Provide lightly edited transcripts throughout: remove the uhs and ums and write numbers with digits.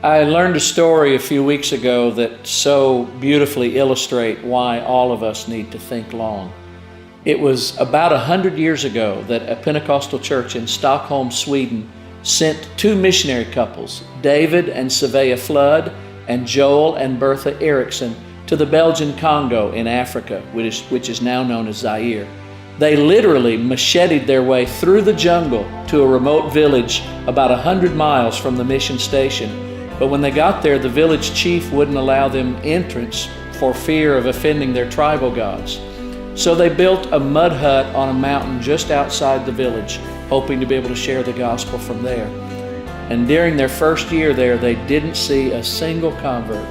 I learned a story a few weeks ago that so beautifully illustrates why all of us need to think long. It was about 100 years ago that a Pentecostal church in Stockholm, Sweden, sent two missionary couples, David and Svea Flood and Joel and Bertha Eriksson, to the Belgian Congo in Africa, which is now known as Zaire. They literally macheted their way through the jungle to a remote village about 100 miles from the mission station. But when they got there, the village chief wouldn't allow them entrance for fear of offending their tribal gods. So they built a mud hut on a mountain just outside the village, hoping to be able to share the gospel from there. And during their first year there, they didn't see a single convert.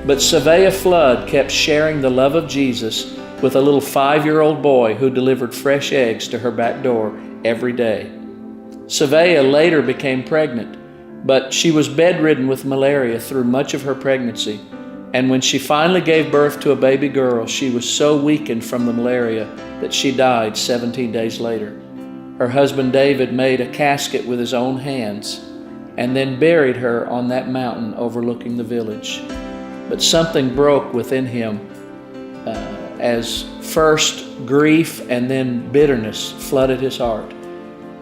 But Svea Flood kept sharing the love of Jesus with a little 5-year-old boy who delivered fresh eggs to her back door every day. Svea later became pregnant, but she was bedridden with malaria through much of her pregnancy. And when she finally gave birth to a baby girl, she was so weakened from the malaria that she died 17 days later. Her husband David made a casket with his own hands and then buried her on that mountain overlooking the village. But something broke within him as first grief and then bitterness flooded his heart.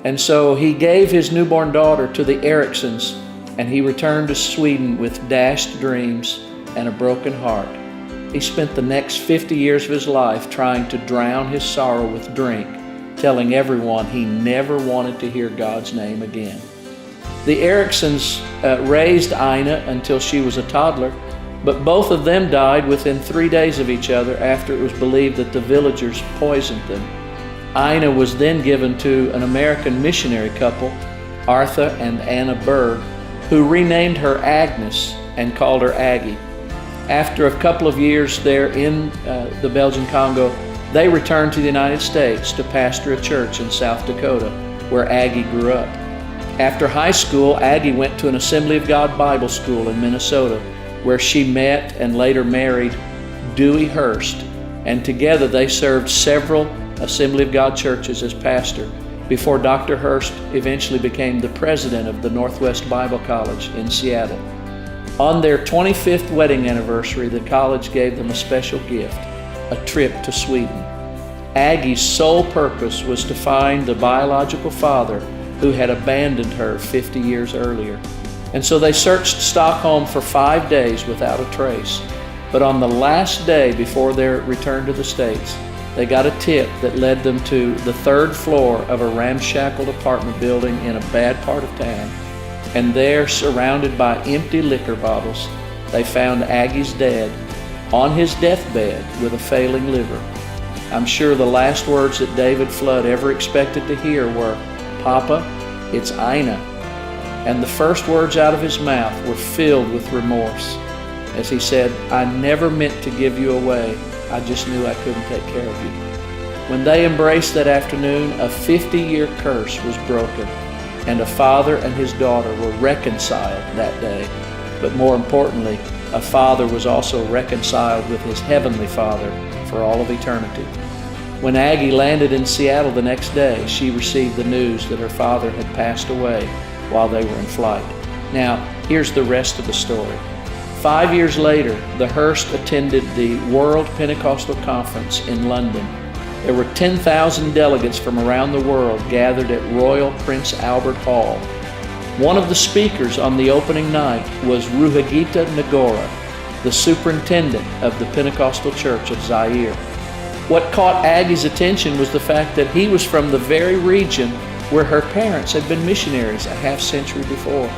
And so he gave his newborn daughter to the Erikssons, and he returned to Sweden with dashed dreams and a broken heart. He spent the next 50 years of his life trying to drown his sorrow with drink, telling everyone he never wanted to hear God's name again. The Erikssons raised Ina until she was a toddler, but both of them died within 3 days of each other after it was believed that the villagers poisoned them. Ina was then given to an American missionary couple, Arthur and Anna Berg, who renamed her Agnes and called her Aggie. After a couple of years there in the Belgian Congo, they returned to the United States to pastor a church in South Dakota, where Aggie grew up. After high school, Aggie went to an Assembly of God Bible school in Minnesota, where she met and later married Dewey Hurst, and together they served several Assembly of God churches as pastor before Dr. Hurst eventually became the president of the Northwest Bible College in Seattle. On their 25th wedding anniversary, the college gave them a special gift, a trip to Sweden. Aggie's sole purpose was to find the biological father who had abandoned her 50 years earlier. And so they searched Stockholm for 5 days without a trace. But on the last day before their return to the States, they got a tip that led them to the 3rd floor of a ramshackle apartment building in a bad part of town. And there, surrounded by empty liquor bottles, they found Aggie's dad on his deathbed with a failing liver. I'm sure the last words that David Flood ever expected to hear were, "Papa, it's Ina." And the first words out of his mouth were filled with remorse as he said, "I never meant to give you away. I just knew I couldn't take care of you." When they embraced that afternoon, a 50-year curse was broken, and a father and his daughter were reconciled that day. But more importantly, a father was also reconciled with his heavenly Father for all of eternity. When Aggie landed in Seattle the next day, she received the news that her father had passed away while they were in flight. Now, here's the rest of the story. 5 years later, the Hurst attended the World Pentecostal Conference in London. There were 10,000 delegates from around the world gathered at Royal Prince Albert Hall. One of the speakers on the opening night was Ruhagita Nagora, the superintendent of the Pentecostal Church of Zaire. What caught Aggie's attention was the fact that he was from the very region where her parents had been missionaries a half-century before.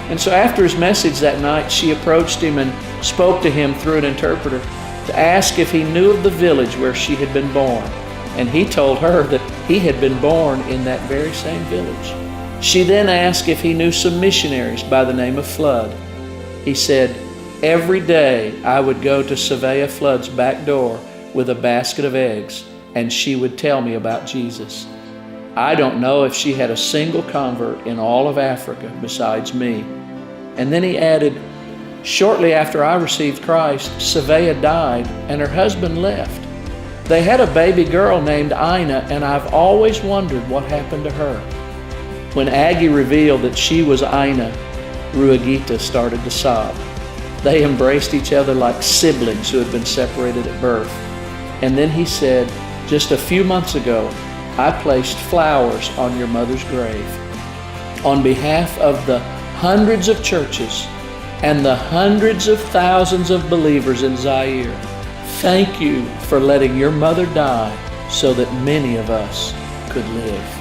And so after his message that night, she approached him and spoke to him through an interpreter to ask if he knew of the village where she had been born. And he told her that he had been born in that very same village. She then asked if he knew some missionaries by the name of Flood. He said, "Every day I would go to Svea Flood's back door with a basket of eggs, and she would tell me about Jesus. I don't know if she had a single convert in all of Africa besides me." And then he added, "Shortly after I received Christ, Svea died and her husband left. They had a baby girl named Ina, and I've always wondered what happened to her." When Aggie revealed that she was Ina, Ruagita started to sob. They embraced each other like siblings who had been separated at birth. And then he said, "Just a few months ago, I placed flowers on your mother's grave. On behalf of the hundreds of churches and the hundreds of thousands of believers in Zaire, thank you for letting your mother die so that many of us could live."